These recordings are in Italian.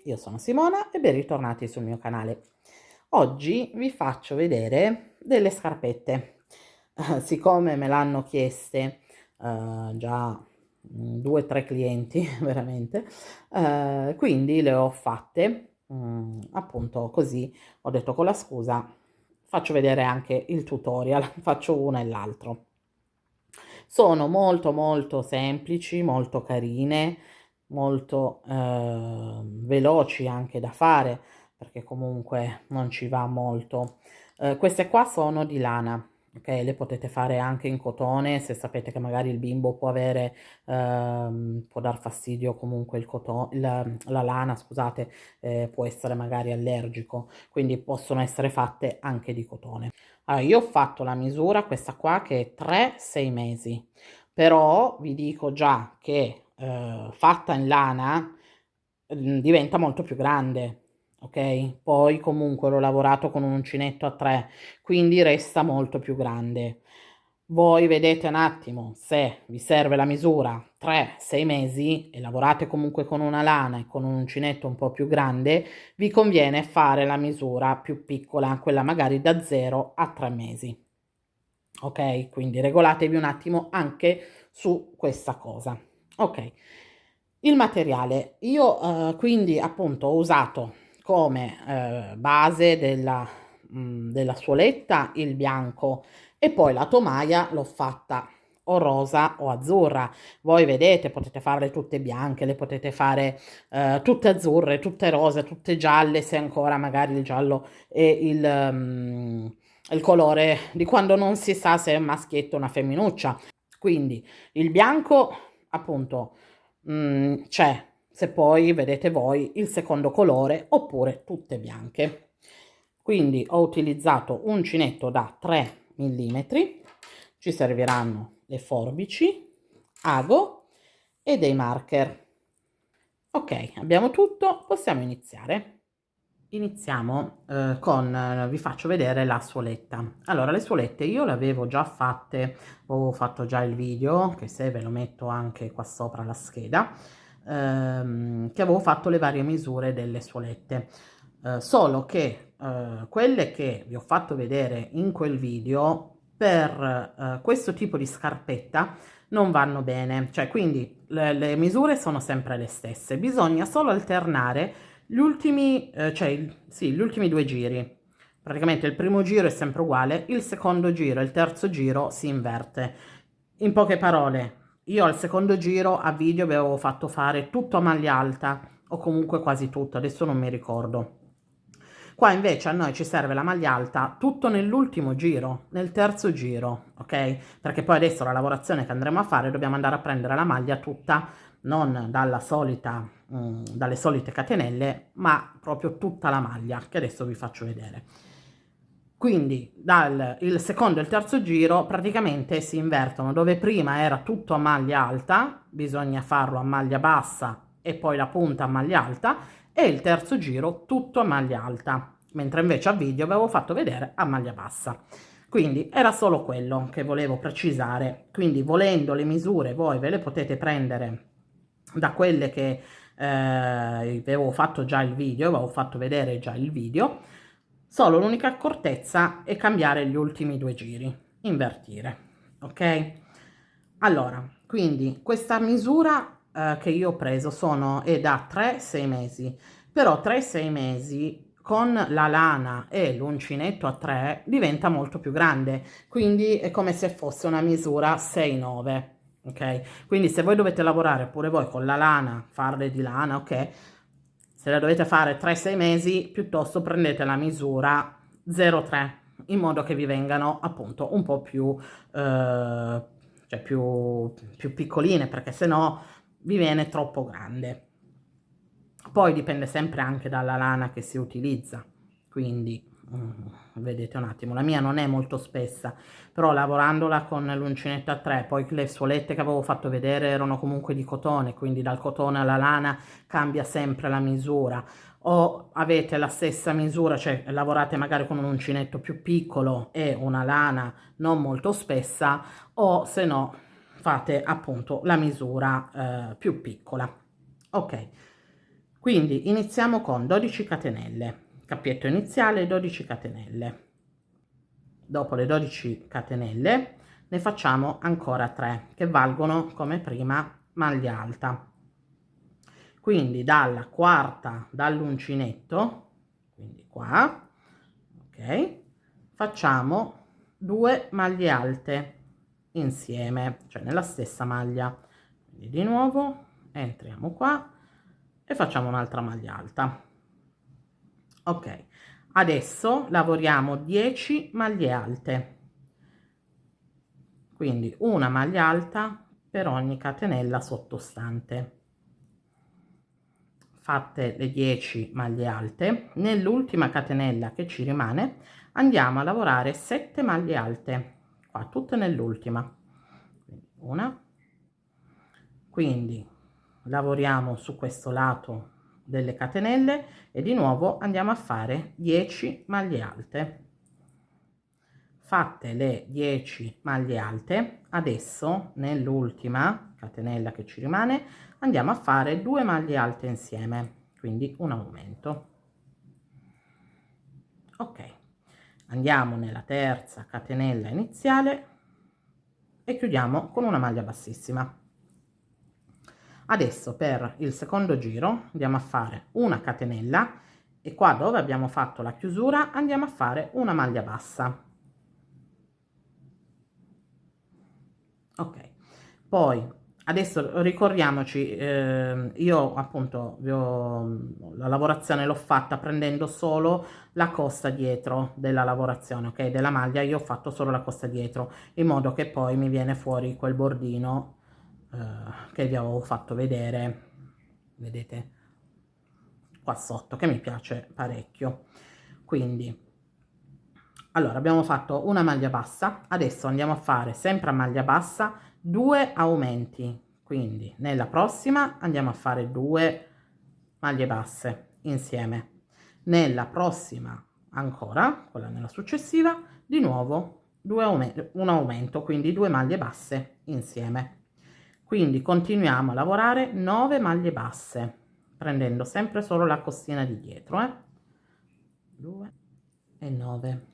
io sono Simona e ben ritornati sul mio canale. Oggi vi faccio vedere delle scarpette. Siccome me l'hanno chieste già 2 o 3 clienti veramente, quindi le ho fatte appunto così. Ho detto, con la scusa faccio vedere anche il tutorial, faccio uno e l'altro. Sono molto molto semplici, molto carine, molto veloci anche da fare, perché comunque non ci va molto. Queste qua sono di lana, ok? Le potete fare anche in cotone, se sapete che magari il bimbo può avere, può dar fastidio comunque il cotone, la lana, scusate, può essere magari allergico, quindi possono essere fatte anche di cotone. Allora, io ho fatto la misura, questa qua, che è 3-6 mesi, però vi dico già che fatta in lana diventa molto più grande, ok? Poi comunque l'ho lavorato con un uncinetto a 3, quindi resta molto più grande. Voi vedete un attimo se vi serve la misura 3-6 mesi e lavorate comunque con una lana e con un uncinetto un po' più grande, vi conviene fare la misura più piccola, quella magari da 0 a 3 mesi. Ok, quindi regolatevi un attimo anche su questa cosa. Ok, il materiale io quindi appunto ho usato come base della suoletta il bianco, e poi la tomaia l'ho fatta o rosa o azzurra. Voi vedete, potete farle tutte bianche, le potete fare tutte azzurre, tutte rose, tutte gialle, se ancora magari il giallo è il colore di quando non si sa se è un maschietto o una femminuccia. Quindi il bianco appunto c'è, se poi vedete voi il secondo colore, oppure tutte bianche. Quindi ho utilizzato un uncinetto da 3 millimetri, ci serviranno le forbici, ago e dei marker. Ok, abbiamo tutto, possiamo iniziare. Iniziamo vi faccio vedere la suoletta. Allora, le suolette io le avevo già fatte, ho fatto già il video, che se ve lo metto anche qua sopra la scheda, che avevo fatto le varie misure delle suolette. Solo che quelle che vi ho fatto vedere in quel video, per questo tipo di scarpetta non vanno bene, cioè quindi le misure sono sempre le stesse, bisogna solo alternare gli ultimi, sì, gli ultimi 2 giri. Praticamente il primo giro è sempre uguale, il secondo giro e il terzo giro si inverte. In poche parole, io al secondo giro a video avevo fatto fare tutto a maglia alta, o comunque quasi tutto, adesso non mi ricordo. Qua invece a noi ci serve la maglia alta tutto nell'ultimo giro, nel terzo giro, ok? Perché poi adesso la lavorazione che andremo a fare dobbiamo andare a prendere la maglia tutta, non dalla solita, dalle solite catenelle, ma proprio tutta la maglia, che adesso vi faccio vedere. Quindi il secondo e il terzo giro praticamente si invertono, dove prima era tutto a maglia alta, bisogna farlo a maglia bassa e poi la punta a maglia alta, e il terzo giro tutto a maglia alta, mentre invece a video avevo fatto vedere a maglia bassa. Quindi era solo quello che volevo precisare. Quindi, volendo, le misure voi ve le potete prendere da quelle che avevo fatto già il video, avevo fatto vedere già il video. Solo l'unica accortezza è cambiare gli ultimi 2 giri, invertire, ok? Allora, quindi questa misura che io ho preso è da 3-6 mesi, però 3-6 mesi con la lana e l'uncinetto a 3 diventa molto più grande, quindi è come se fosse una misura 6-9, ok? Quindi se voi dovete lavorare pure voi con la lana, farle di lana, ok? Se la dovete fare 3-6 mesi, piuttosto prendete la misura 0,3, in modo che vi vengano appunto un po' più, cioè più piccoline, perché se no vi viene troppo grande. Poi dipende sempre anche dalla lana che si utilizza, quindi vedete un attimo, la mia non è molto spessa, però lavorandola con l'uncinetto a 3, poi le suolette che avevo fatto vedere erano comunque di cotone, quindi dal cotone alla lana cambia sempre la misura. O avete la stessa misura, cioè lavorate magari con un uncinetto più piccolo e una lana non molto spessa, o se no fate appunto la misura più piccola. Ok, Quindi iniziamo con 12 catenelle, cappietto iniziale, 12 catenelle. Dopo le 12 catenelle ne facciamo ancora 3 che valgono come prima maglia alta. Quindi dalla quarta, dall'uncinetto, quindi qua, ok, facciamo 2 maglie alte insieme, cioè nella stessa maglia. Quindi di nuovo entriamo qua e facciamo un'altra maglia alta. Ok, adesso lavoriamo 10 maglie alte, quindi una maglia alta per ogni catenella sottostante. Fatte le 10 maglie alte, nell'ultima catenella che ci rimane andiamo a lavorare 7 maglie alte, qua tutte nell'ultima, una, quindi lavoriamo su questo lato delle catenelle e di nuovo andiamo a fare 10 maglie alte. Fatte le 10 maglie alte, adesso nell'ultima catenella che ci rimane andiamo a fare 2 maglie alte insieme, quindi un aumento. Ok, andiamo nella terza catenella iniziale e chiudiamo con una maglia bassissima. Adesso per il secondo giro andiamo a fare una catenella e qua dove abbiamo fatto la chiusura andiamo a fare una maglia bassa. Ok, poi adesso ricordiamoci, io appunto la lavorazione l'ho fatta prendendo solo la costa dietro della lavorazione, ok, della maglia. Io ho fatto solo la costa dietro in modo che poi mi viene fuori quel bordino che vi avevo fatto vedere, vedete qua sotto, che mi piace parecchio. Quindi allora abbiamo fatto una maglia bassa, adesso andiamo a fare sempre a maglia bassa 2 aumenti, quindi nella prossima andiamo a fare 2 maglie basse insieme, nella prossima ancora, quella nella successiva, di nuovo un aumento, quindi 2 maglie basse insieme. Quindi continuiamo a lavorare 9 maglie basse, prendendo sempre solo la costina di dietro, 2 e 9.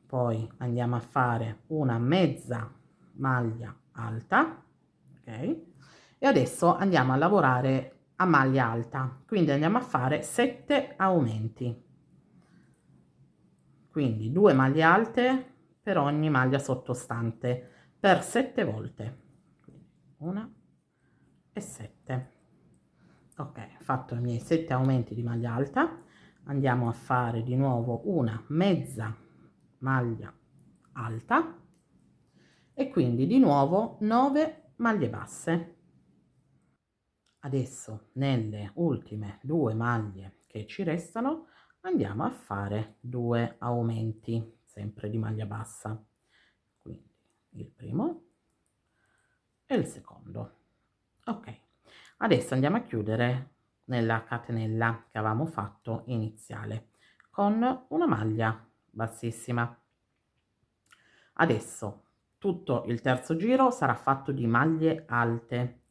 Poi andiamo a fare una mezza maglia alta, ok, e adesso andiamo a lavorare a maglia alta, quindi andiamo a fare 7 aumenti, quindi 2 maglie alte per ogni maglia sottostante per 7 volte, una e 7. Ok, fatto i miei 7 aumenti di maglia alta, andiamo a fare di nuovo una mezza maglia alta e quindi di nuovo 9 maglie basse. Adesso nelle ultime 2 maglie che ci restano andiamo a fare 2 aumenti sempre di maglia bassa, quindi il primo e il secondo. Ok, adesso andiamo a chiudere nella catenella che avevamo fatto iniziale con una maglia bassissima. Adesso tutto il terzo giro sarà fatto di maglie alte,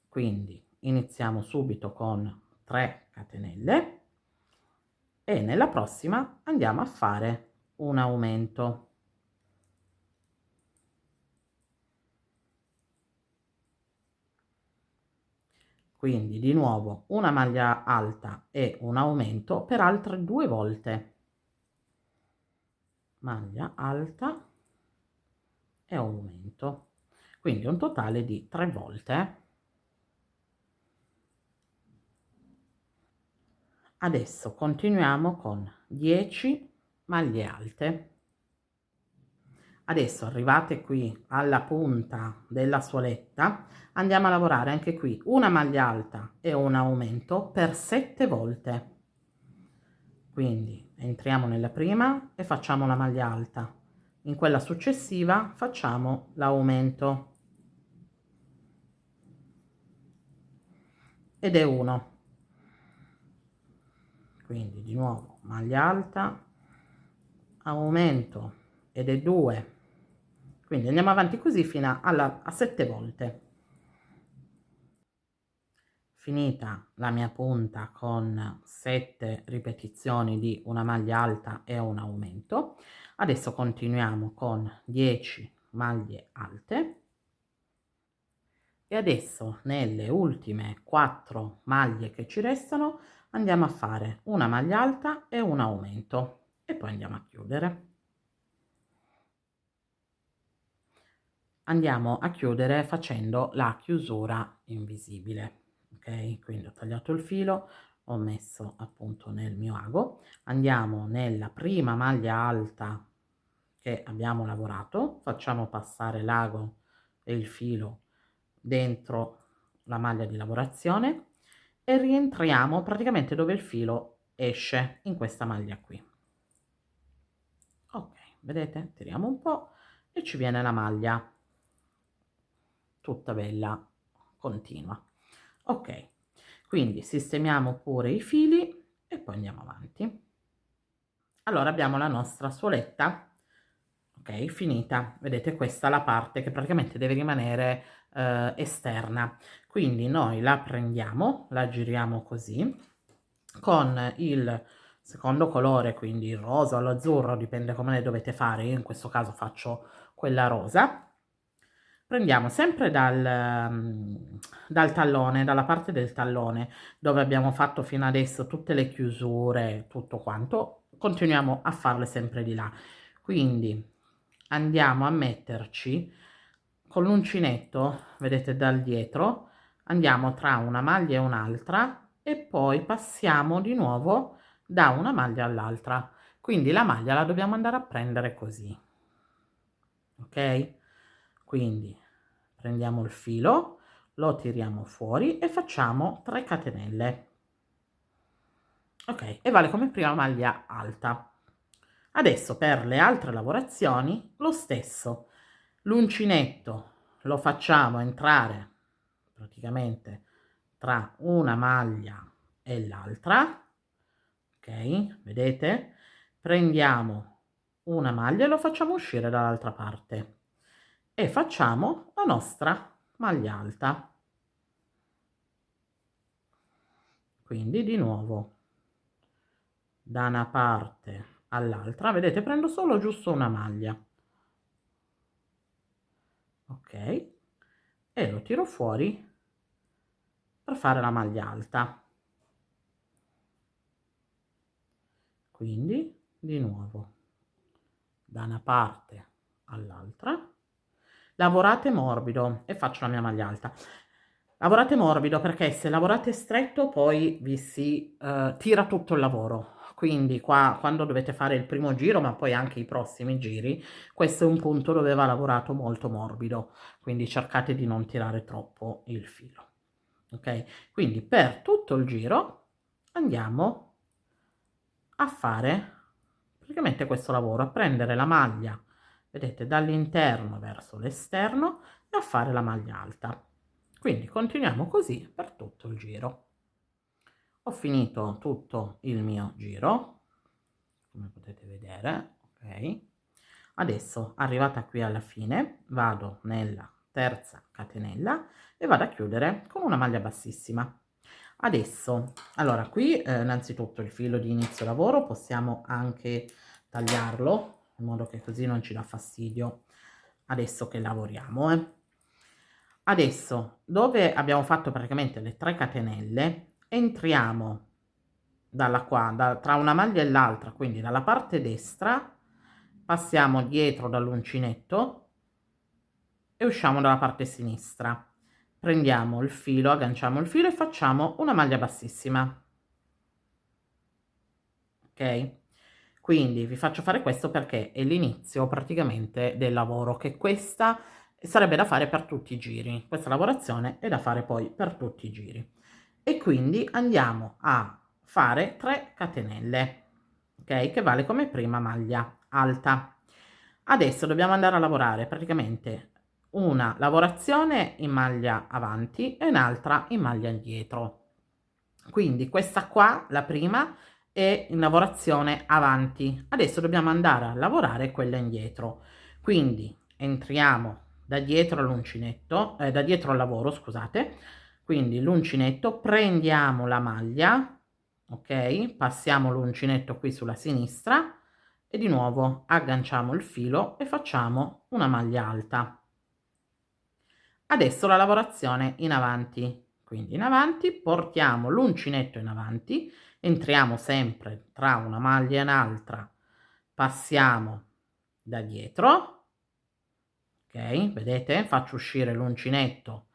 quindi iniziamo subito con 3 catenelle e nella prossima andiamo a fare un aumento. Quindi di nuovo una maglia alta e un aumento per altre 2 volte. Maglia alta e aumento, quindi un totale di 3 volte. Adesso continuiamo con 10 maglie alte. Adesso arrivate qui alla punta della suoletta, andiamo a lavorare anche qui una maglia alta e un aumento per 7 volte. Quindi entriamo nella prima e facciamo la maglia alta, in quella successiva facciamo l'aumento ed è 1. Quindi di nuovo maglia alta, aumento ed è 2. Quindi andiamo avanti così fino a 7 volte. finita la mia punta con 7 ripetizioni di una maglia alta e un aumento, adesso continuiamo con 10 maglie alte e adesso nelle ultime 4 maglie che ci restano andiamo a fare una maglia alta e un aumento e poi andiamo a chiudere. Andiamo a chiudere facendo la chiusura invisibile. Ok, quindi ho tagliato il filo, ho messo appunto nel mio ago, andiamo nella prima maglia alta che abbiamo lavorato, facciamo passare l'ago e il filo dentro la maglia di lavorazione e rientriamo praticamente dove il filo esce, in questa maglia qui. Ok, vedete? Tiriamo un po' e ci viene la maglia tutta bella continua. Ok, quindi sistemiamo pure i fili e poi andiamo avanti. Allora abbiamo la nostra suoletta, ok, finita. Vedete, questa è la parte che praticamente deve rimanere esterna, quindi noi la prendiamo, la giriamo così con il secondo colore, quindi il rosa o l'azzurro, dipende come ne dovete fare. Io in questo caso faccio quella rosa. Prendiamo sempre dal tallone, dalla parte del tallone dove abbiamo fatto fino adesso tutte le chiusure, tutto quanto, continuiamo a farle sempre di là. Quindi andiamo a metterci con l'uncinetto, vedete dal dietro, andiamo tra una maglia e un'altra e poi passiamo di nuovo da una maglia all'altra. Quindi la maglia la dobbiamo andare a prendere così, ok? Quindi prendiamo il filo, lo tiriamo fuori e facciamo 3 catenelle. Ok, e vale come prima maglia alta. Adesso per le altre lavorazioni lo stesso, l'uncinetto lo facciamo entrare praticamente tra una maglia e l'altra, ok, vedete? Prendiamo una maglia e lo facciamo uscire dall'altra parte e facciamo la nostra maglia alta. Quindi di nuovo da una parte all'altra, vedete, prendo solo giusto una maglia, ok, e lo tiro fuori per fare la maglia alta. Quindi di nuovo da una parte all'altra, lavorate morbido e faccio la mia maglia alta. Lavorate morbido perché se lavorate stretto poi vi si tira tutto il lavoro. Quindi qua quando dovete fare il primo giro, ma poi anche i prossimi giri, questo è un punto dove va lavorato molto morbido, quindi cercate di non tirare troppo il filo. Ok? Quindi per tutto il giro andiamo a fare praticamente questo lavoro, a prendere la maglia, vedete, dall'interno verso l'esterno e a fare la maglia alta. Quindi continuiamo così per tutto il giro. Ho finito tutto il mio giro, come potete vedere, ok? Adesso arrivata qui alla fine vado nella terza catenella e vado a chiudere con una maglia bassissima. Adesso, allora qui innanzitutto il filo di inizio lavoro possiamo anche tagliarlo in modo che così non ci dà fastidio adesso che lavoriamo. Adesso dove abbiamo fatto praticamente le 3 catenelle entriamo tra una maglia e l'altra, quindi dalla parte destra passiamo dietro dall'uncinetto e usciamo dalla parte sinistra. Prendiamo il filo, agganciamo il filo e facciamo una maglia bassissima. Ok? Quindi vi faccio fare questo perché è l'inizio praticamente del lavoro, che questa sarebbe da fare per tutti i giri. Questa lavorazione è da fare poi per tutti i giri. E quindi andiamo a fare 3 catenelle, ok? Che vale come prima maglia alta. Adesso dobbiamo andare a lavorare praticamente una lavorazione in maglia avanti e un'altra in maglia indietro. Quindi questa qua, la prima, è in lavorazione avanti. Adesso dobbiamo andare a lavorare quella indietro. Quindi entriamo da dietro all'uncinetto, da dietro al lavoro, scusate, Quindi l'uncinetto, prendiamo la maglia, ok? Passiamo l'uncinetto qui sulla sinistra e di nuovo agganciamo il filo e facciamo una maglia alta. Adesso la lavorazione in avanti, quindi in avanti portiamo l'uncinetto in avanti, entriamo sempre tra una maglia e un'altra, passiamo da dietro, ok? Vedete? Faccio uscire l'uncinetto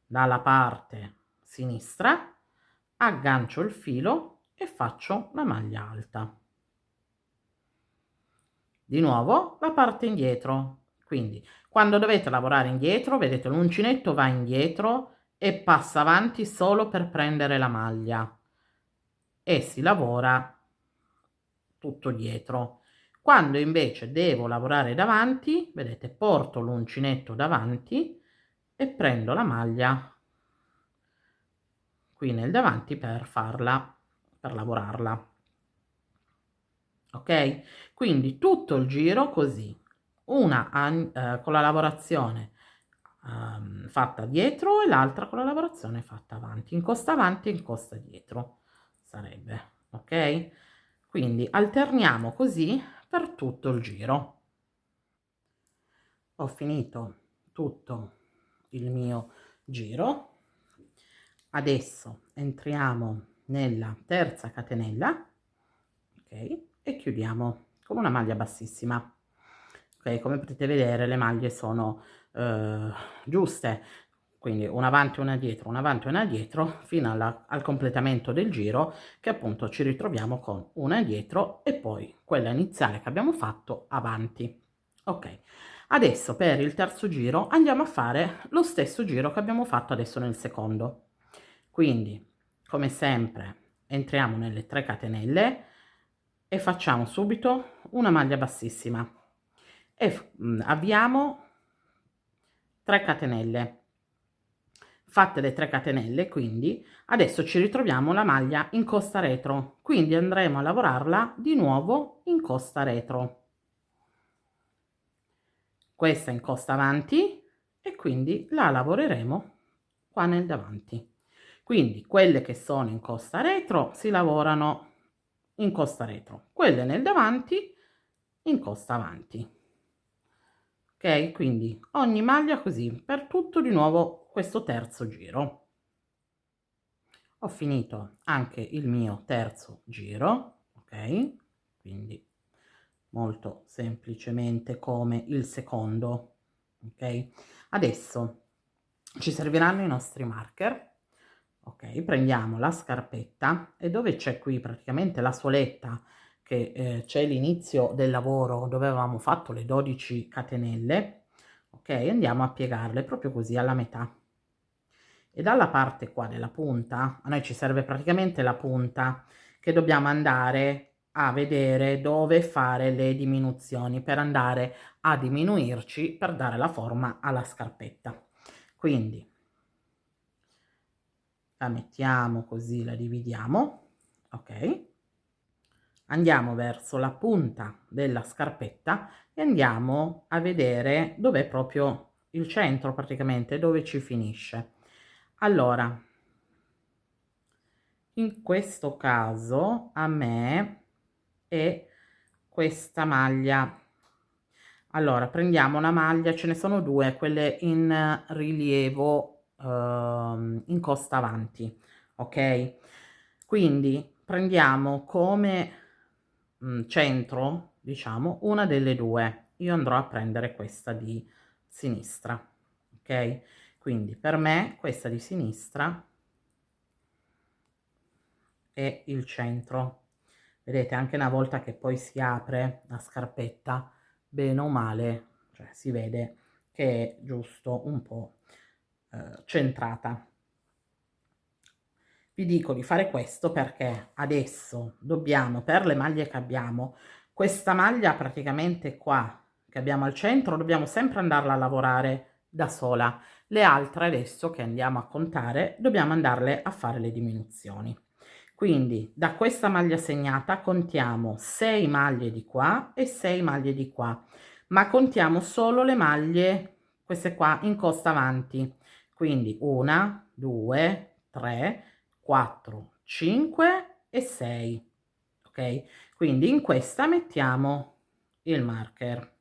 dalla parte sinistra, aggancio il filo e faccio la maglia alta. Di nuovo la parte indietro, quindi quando dovete lavorare indietro, vedete l'uncinetto va indietro e passa avanti solo per prendere la maglia e si lavora tutto dietro. Quando invece devo lavorare davanti, vedete, porto l'uncinetto davanti e prendo la maglia qui nel davanti per lavorarla. Ok? Quindi tutto il giro così, una con la lavorazione fatta dietro e l'altra con la lavorazione fatta avanti, incosta avanti e incosta dietro sarebbe, ok? Quindi alterniamo così per tutto il giro. Ho finito tutto il mio giro, adesso entriamo nella terza catenella, ok, e chiudiamo con una maglia bassissima. Ok, come potete vedere le maglie sono giuste, quindi una avanti e una dietro, una avanti e una dietro fino al completamento del giro, che appunto ci ritroviamo con una dietro e poi quella iniziale che abbiamo fatto avanti. Ok, adesso per il terzo giro andiamo a fare lo stesso giro che abbiamo fatto adesso nel secondo. Quindi come sempre entriamo nelle 3 catenelle e facciamo subito una maglia bassissima e avviamo 3 catenelle. Fatte le 3 catenelle, quindi adesso ci ritroviamo la maglia in costa retro, quindi andremo a lavorarla di nuovo in costa retro. Questa in costa avanti e quindi la lavoreremo qua nel davanti. Quindi quelle che sono in costa retro si lavorano in costa retro, quelle nel davanti in costa avanti. Ok, quindi ogni maglia così per tutto di nuovo questo terzo giro. Ho finito anche il mio terzo giro, ok, quindi molto semplicemente come il secondo, ok. Adesso ci serviranno i nostri marker, ok. Prendiamo la scarpetta e dove c'è qui praticamente la suoletta che c'è l'inizio del lavoro dove avevamo fatto le 12 catenelle, ok, andiamo a piegarle proprio così alla metà e dalla parte qua della punta a noi ci serve praticamente la punta che dobbiamo andare a vedere dove fare le diminuzioni per andare a diminuirci per dare la forma alla scarpetta. Quindi la mettiamo così, la dividiamo, ok, andiamo verso la punta della scarpetta e andiamo a vedere dov'è proprio il centro, praticamente dove ci finisce. Allora in questo caso a me è questa maglia. Allora prendiamo una maglia, ce ne sono due, quelle in rilievo in costa avanti, ok, quindi prendiamo come centro, diciamo, una delle due. Io andrò a prendere questa di sinistra, ok, quindi per me questa di sinistra è il centro. Vedete, anche una volta che poi si apre la scarpetta, bene o male, cioè si vede che è giusto un po' centrata. Vi dico di fare questo perché adesso dobbiamo, per le maglie che abbiamo, questa maglia praticamente qua che abbiamo al centro, dobbiamo sempre andarla a lavorare da sola. Le altre adesso che andiamo a contare, dobbiamo andarle a fare le diminuzioni. Quindi da questa maglia segnata contiamo 6 maglie di qua e 6 maglie di qua, ma contiamo solo le maglie, queste qua in costa avanti, quindi 1, 2, 3, 4, 5 e 6. Ok, quindi in questa mettiamo il marker,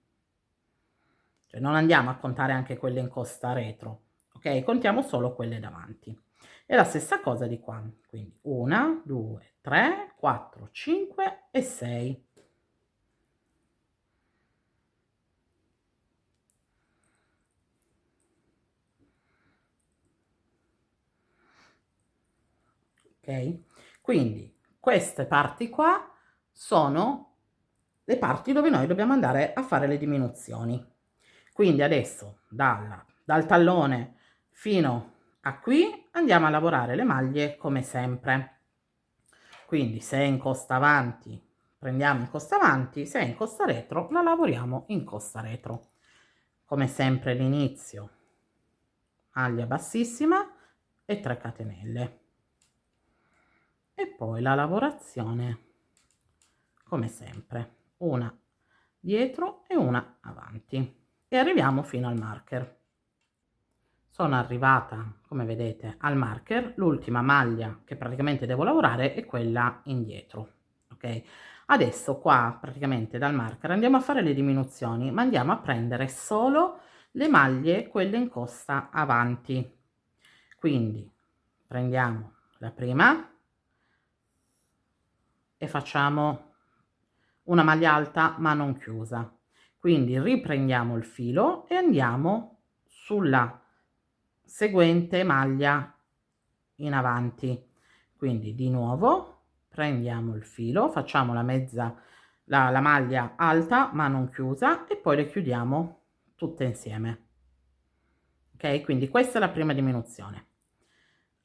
cioè non andiamo a contare anche quelle in costa retro, ok, contiamo solo quelle davanti. E la stessa cosa di qua, quindi 1, 2, 3, 4, 5 e 6. Ok, quindi queste parti qua sono le parti dove noi dobbiamo andare a fare le diminuzioni. Quindi adesso dal tallone fino a qui andiamo a lavorare le maglie come sempre. Quindi se è in costa avanti prendiamo in costa avanti, se è in costa retro la lavoriamo in costa retro. Come sempre l'inizio, maglia bassissima e 3 catenelle. E poi la lavorazione come sempre, una dietro e una avanti, e arriviamo fino al marker. Sono arrivata, come vedete, al marker. L'ultima maglia che praticamente devo lavorare è quella indietro, ok? Adesso qua praticamente dal marker andiamo a fare le diminuzioni, ma andiamo a prendere solo le maglie, quelle in costa avanti. Quindi prendiamo la prima e facciamo una maglia alta ma non chiusa, quindi riprendiamo il filo e andiamo sulla seguente maglia in avanti. Quindi di nuovo prendiamo il filo, facciamo la la maglia alta ma non chiusa e poi le chiudiamo tutte insieme. Ok, quindi questa è la prima diminuzione.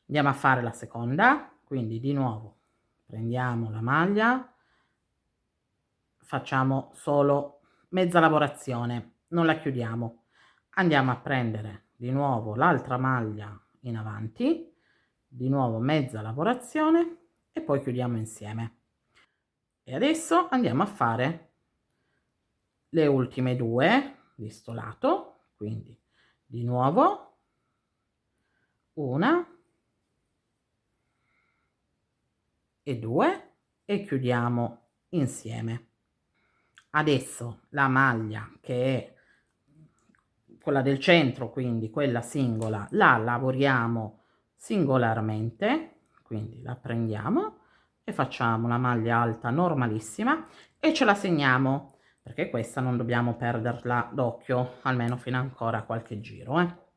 Andiamo a fare la seconda, quindi di nuovo prendiamo la maglia, facciamo solo mezza lavorazione, non la chiudiamo. Andiamo a prendere di nuovo l'altra maglia in avanti, di nuovo mezza lavorazione e poi chiudiamo insieme. E adesso andiamo a fare le ultime due di sto lato, quindi di nuovo una e due e chiudiamo insieme. Adesso la maglia che è quella del centro, quindi quella singola, la lavoriamo singolarmente, quindi la prendiamo e facciamo una maglia alta normalissima e ce la segniamo, perché questa non dobbiamo perderla d'occhio, almeno fino ancora a qualche giro,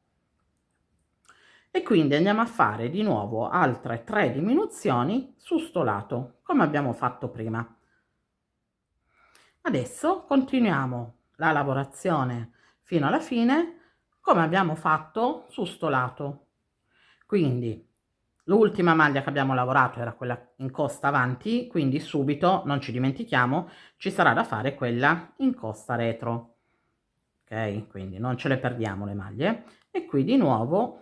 E quindi andiamo a fare di nuovo altre 3 diminuzioni su sto lato, come abbiamo fatto prima. Adesso continuiamo la lavorazione fino alla fine come abbiamo fatto su sto lato. Quindi l'ultima maglia che abbiamo lavorato era quella in costa avanti, quindi subito, non ci dimentichiamo, ci sarà da fare quella in costa retro. Ok, quindi non ce le perdiamo le maglie. E qui di nuovo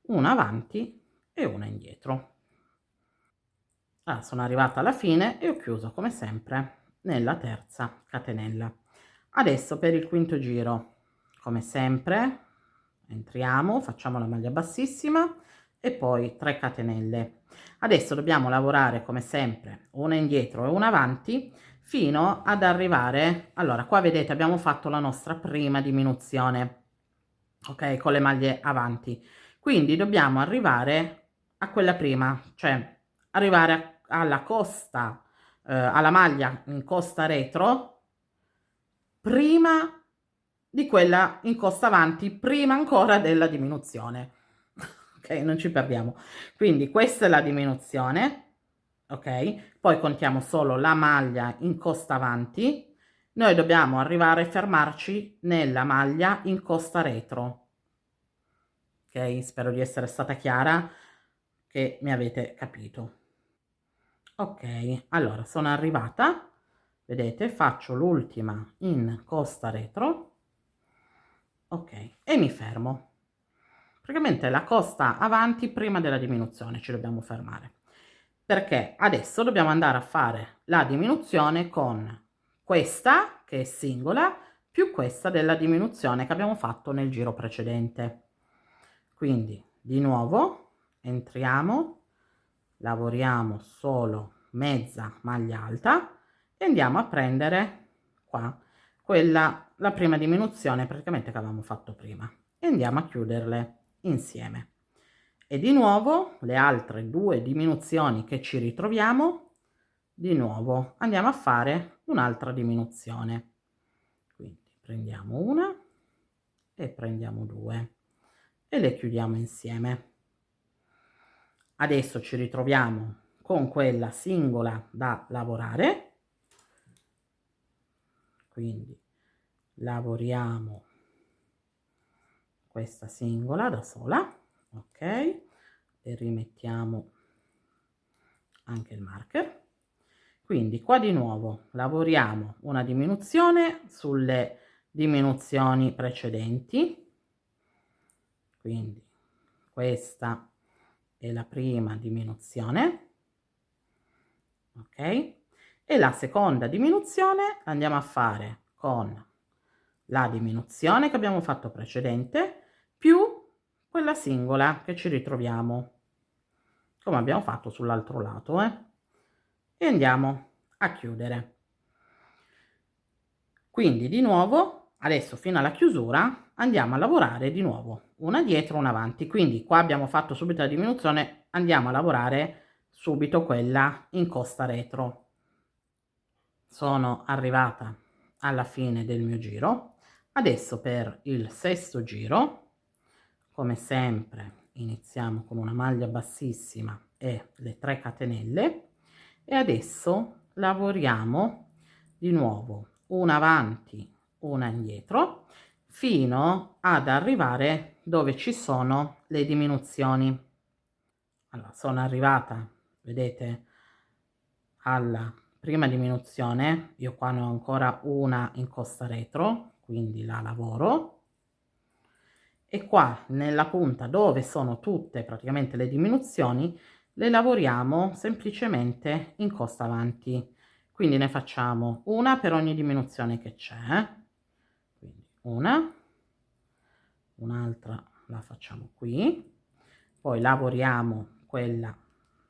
una avanti e una indietro. Allora, sono arrivata alla fine e ho chiuso come sempre nella terza catenella. Adesso per il quinto giro, come sempre, entriamo, facciamo la maglia bassissima e poi 3 catenelle. Adesso dobbiamo lavorare come sempre una indietro e una avanti fino ad arrivare, allora qua vedete abbiamo fatto la nostra prima diminuzione, ok, con le maglie avanti, quindi dobbiamo arrivare a quella prima, cioè arrivare alla costa, alla maglia in costa retro prima di quella in costa avanti, prima ancora della diminuzione. Ok, non ci perdiamo. Quindi questa è la diminuzione, ok? Poi contiamo solo la maglia in costa avanti. Noi dobbiamo arrivare a fermarci nella maglia in costa retro. Ok, spero di essere stata chiara, che mi avete capito. Ok, allora sono arrivata, vedete, faccio l'ultima in costa retro, ok, e mi fermo. Praticamente la costa avanti prima della diminuzione ci dobbiamo fermare, perché adesso dobbiamo andare a fare la diminuzione con questa, che è singola, più questa della diminuzione che abbiamo fatto nel giro precedente. Quindi di nuovo entriamo, lavoriamo solo mezza maglia alta e andiamo a prendere qua la prima diminuzione praticamente che avevamo fatto prima e andiamo a chiuderle insieme. E di nuovo le altre 2 diminuzioni che ci ritroviamo, di nuovo andiamo a fare un'altra diminuzione. Quindi prendiamo una e prendiamo 2 e le chiudiamo insieme. Adesso ci ritroviamo con quella singola da lavorare, quindi lavoriamo questa singola da sola, ok, e rimettiamo anche il marker. Quindi qua di nuovo lavoriamo una diminuzione sulle diminuzioni precedenti, quindi questa è la prima diminuzione, ok, e la seconda diminuzione andiamo a fare con la diminuzione che abbiamo fatto precedente più quella singola che ci ritroviamo come abbiamo fatto sull'altro lato, e andiamo a chiudere. Quindi di nuovo adesso fino alla chiusura andiamo a lavorare di nuovo una dietro una avanti, quindi qua abbiamo fatto subito la diminuzione, andiamo a lavorare subito quella in costa retro. Sono arrivata alla fine del mio giro. Adesso per il sesto giro, come sempre, iniziamo con una maglia bassissima e le 3 catenelle e adesso lavoriamo di nuovo una avanti, una indietro fino ad arrivare dove ci sono le diminuzioni. Allora, sono arrivata, vedete, alla prima diminuzione, io qua ne ho ancora una in costa retro, quindi la lavoro, e qua nella punta dove sono tutte praticamente le diminuzioni le lavoriamo semplicemente in costa avanti, quindi ne facciamo una per ogni diminuzione che c'è, quindi un'altra la facciamo qui, poi lavoriamo quella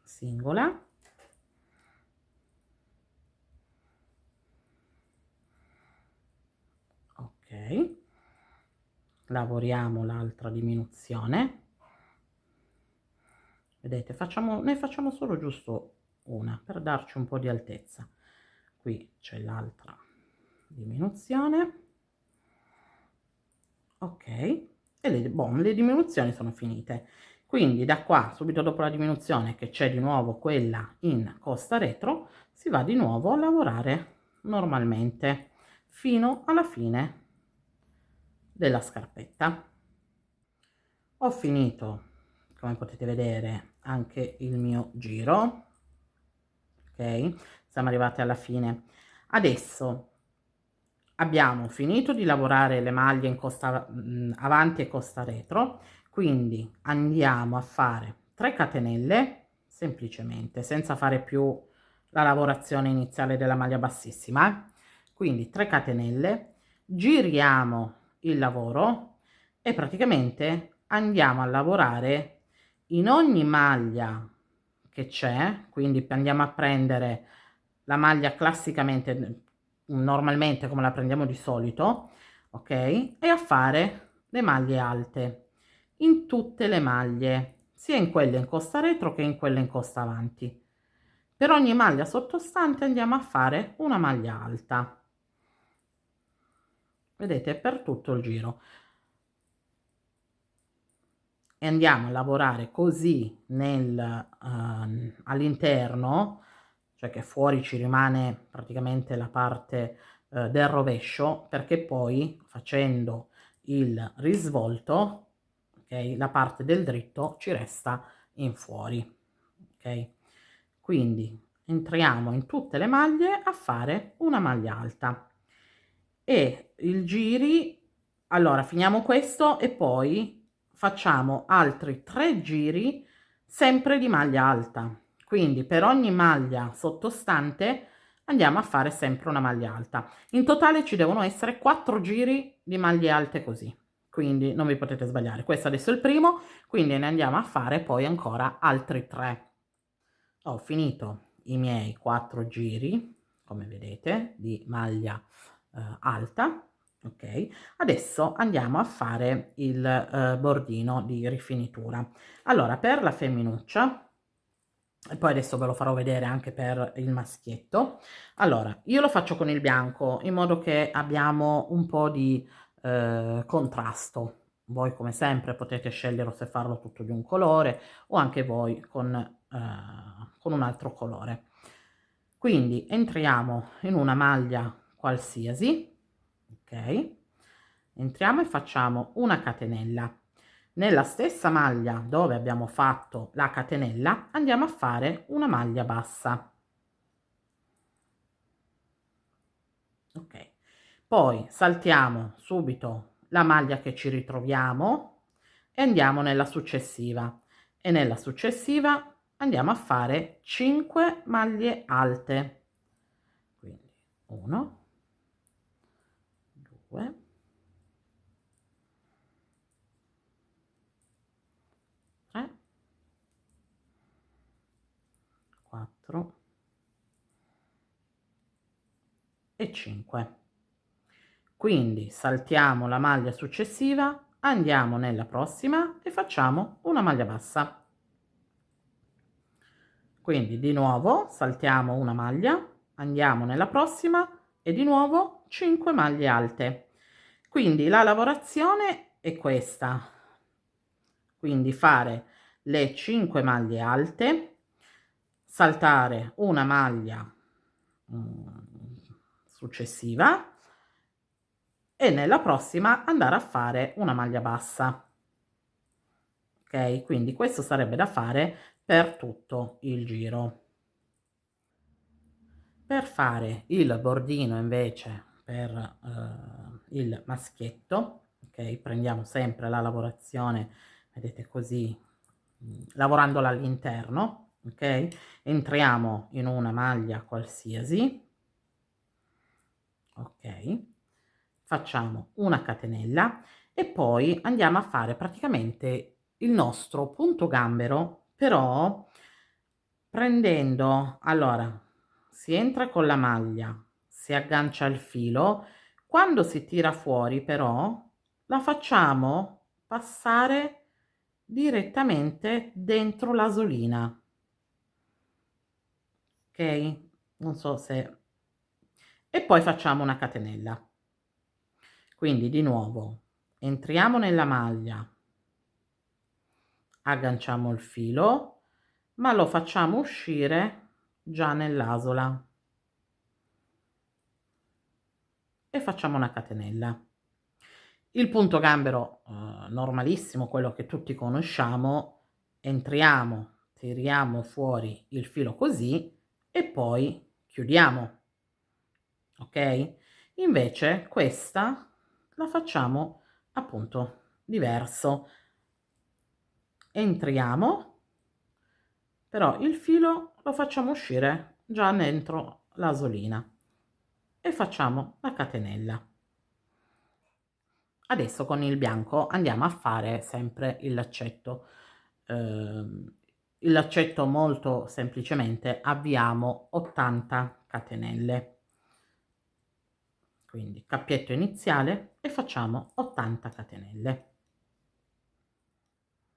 singola, ok, lavoriamo l'altra diminuzione, vedete, ne facciamo solo giusto una per darci un po' di altezza. Qui c'è l'altra diminuzione, ok, e le diminuzioni sono finite. Quindi da qua subito dopo la diminuzione che c'è di nuovo quella in costa retro si va di nuovo a lavorare normalmente fino alla fine della scarpetta. Ho finito, come potete vedere, anche il mio giro, ok, siamo arrivati alla fine. Adesso abbiamo finito di lavorare le maglie in costa avanti e costa retro, quindi andiamo a fare 3 catenelle semplicemente senza fare più la lavorazione iniziale della maglia bassissima, quindi 3 catenelle, giriamo il lavoro e praticamente andiamo a lavorare in ogni maglia che c'è, quindi andiamo a prendere la maglia classicamente, normalmente come la prendiamo di solito, ok, e a fare le maglie alte in tutte le maglie, sia in quelle in costa retro che in quelle in costa avanti. Per ogni maglia sottostante andiamo a fare una maglia alta, vedete, per tutto il giro, e andiamo a lavorare così all'interno, cioè che fuori ci rimane praticamente la parte del rovescio, perché poi facendo il risvolto, ok, la parte del dritto ci resta in fuori, ok, quindi entriamo in tutte le maglie a fare una maglia alta e il giri, allora finiamo questo e poi facciamo altri 3 giri sempre di maglia alta, quindi per ogni maglia sottostante andiamo a fare sempre una maglia alta. In totale ci devono essere 4 giri di maglie alte così, quindi non vi potete sbagliare. Questo adesso è il primo, quindi ne andiamo a fare poi ancora altri 3. Ho finito i miei 4 giri, come vedete, di maglia alta. Ok, adesso andiamo a fare il bordino di rifinitura. Allora, per la femminuccia, e poi adesso ve lo farò vedere anche per il maschietto. Allora, io lo faccio con il bianco in modo che abbiamo un po' di contrasto. Voi come sempre potete scegliere se farlo tutto di un colore o anche voi con un altro colore. Quindi entriamo in una maglia qualsiasi, ok? Entriamo e facciamo una catenella. Nella stessa maglia dove abbiamo fatto la catenella andiamo a fare una maglia bassa. Ok, poi saltiamo subito la maglia che ci ritroviamo e andiamo nella successiva, e nella successiva andiamo a fare 5 maglie alte. Quindi 1, 2, 3, 4 e 5. Quindi saltiamo la maglia successiva, andiamo nella prossima e facciamo una maglia bassa. Quindi di nuovo saltiamo una maglia, andiamo nella prossima e di nuovo 5 maglie alte. Quindi la lavorazione è questa, quindi fare le 5 maglie alte, saltare una maglia successiva e nella prossima andare a fare una maglia bassa. Ok, quindi questo sarebbe da fare per tutto il giro. Per fare il bordino invece per il maschietto, ok, prendiamo sempre la lavorazione, vedete così, lavorandola all'interno, ok, entriamo in una maglia qualsiasi, ok, facciamo una catenella e poi andiamo a fare praticamente il nostro punto gambero, però prendendo, allora, si entra con la maglia, si aggancia il filo, quando si tira fuori però la facciamo passare direttamente dentro l'asolina, ok? Non so se... E poi facciamo una catenella. Quindi di nuovo entriamo nella maglia, agganciamo il filo, ma lo facciamo uscire già nell'asola e facciamo una catenella. Il punto gambero normalissimo, quello che tutti conosciamo, entriamo, tiriamo fuori il filo così e poi chiudiamo, ok? Invece questa la facciamo appunto diverso. Entriamo, però il filo lo facciamo uscire già dentro l'asolina e facciamo la catenella. Adesso con il bianco andiamo a fare sempre il laccetto. Il laccetto molto semplicemente avviamo 80 catenelle. Quindi cappietto iniziale e facciamo 80 catenelle.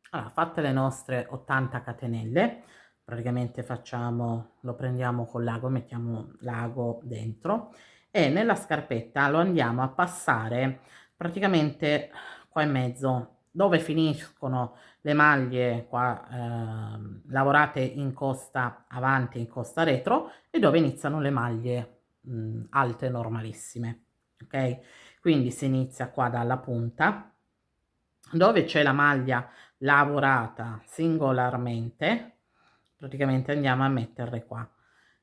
Allora, fatte le nostre 80 catenelle, praticamente facciamo, lo prendiamo con l'ago, mettiamo l'ago dentro e nella scarpetta lo andiamo a passare praticamente qua in mezzo, dove finiscono le maglie qua lavorate in costa avanti e in costa retro e dove iniziano le maglie alte normalissime, ok? Quindi si inizia qua dalla punta dove c'è la maglia lavorata singolarmente, praticamente andiamo a metterle qua.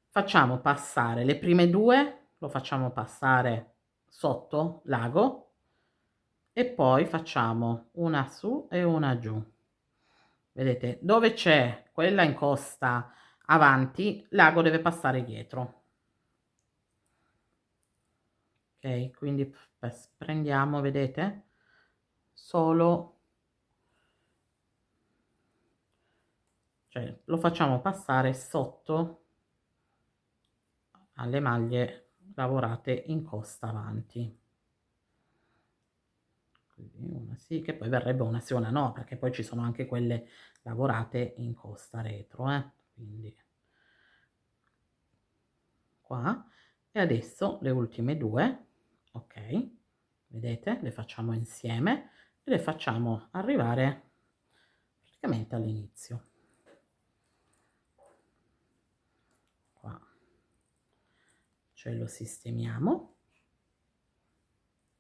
Facciamo passare le prime due, lo facciamo passare sotto l'ago e poi facciamo una su e una giù. Vedete, dove c'è quella in costa avanti, l'ago deve passare dietro. Ok, quindi prendiamo, vedete? solo, cioè lo facciamo passare sotto alle maglie lavorate in costa avanti. Quindi una sì, che poi verrebbe una sì, una no, perché poi ci sono anche quelle lavorate in costa retro, quindi qua. E adesso le ultime due, ok, vedete, le facciamo insieme e le facciamo arrivare praticamente all'inizio. Qua ce lo sistemiamo,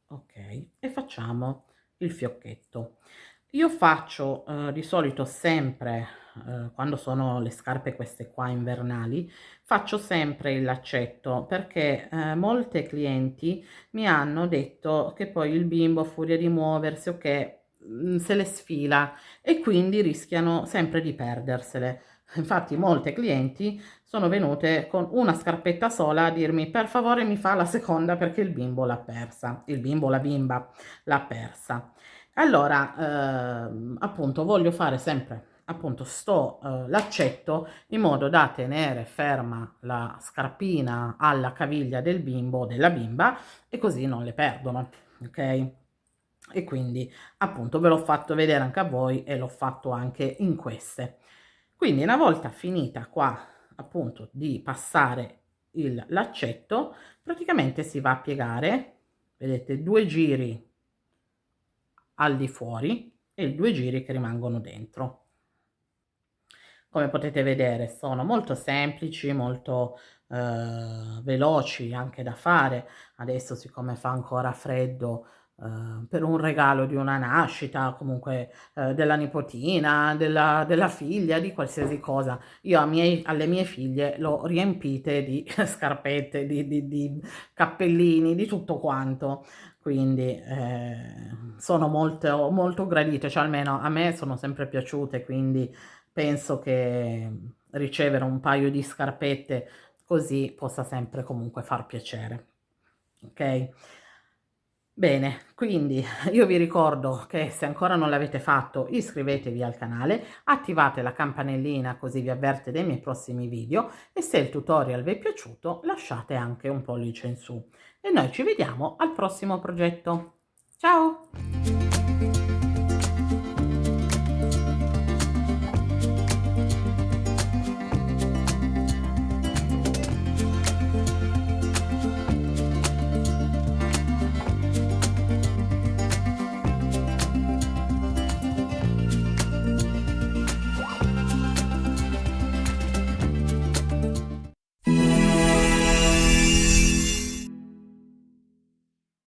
ok, e facciamo il fiocchetto. Io faccio di solito sempre, quando sono le scarpe queste qua invernali, faccio sempre il laccetto, perché molte clienti mi hanno detto che poi il bimbo a furia di muoversi, ok, se le sfila e quindi rischiano sempre di perdersele. Infatti molte clienti sono venute con una scarpetta sola a dirmi: per favore mi fa la seconda perché il bimbo l'ha persa, il bimbo, la bimba l'ha persa. Allora, appunto, voglio fare sempre appunto sto laccetto in modo da tenere ferma la scarpina alla caviglia del bimbo o della bimba e così non le perdono, ok? E quindi appunto ve l'ho fatto vedere anche a voi e l'ho fatto anche in queste. Quindi una volta finita qua appunto di passare il laccetto, praticamente si va a piegare, vedete, 2 giri al di fuori e 2 giri che rimangono dentro. Come potete vedere sono molto semplici, molto veloci anche da fare. Adesso siccome fa ancora freddo, per un regalo di una nascita, comunque della nipotina, della figlia, di qualsiasi cosa, io alle mie figlie l'ho riempite di scarpette, di cappellini, di tutto quanto. Quindi sono molto, molto gradite, cioè almeno a me sono sempre piaciute, quindi penso che ricevere un paio di scarpette così possa sempre comunque far piacere, ok? Bene, quindi io vi ricordo che se ancora non l'avete fatto iscrivetevi al canale, attivate la campanellina così vi avverte dei miei prossimi video e se il tutorial vi è piaciuto lasciate anche un pollice in su e noi ci vediamo al prossimo progetto. Ciao!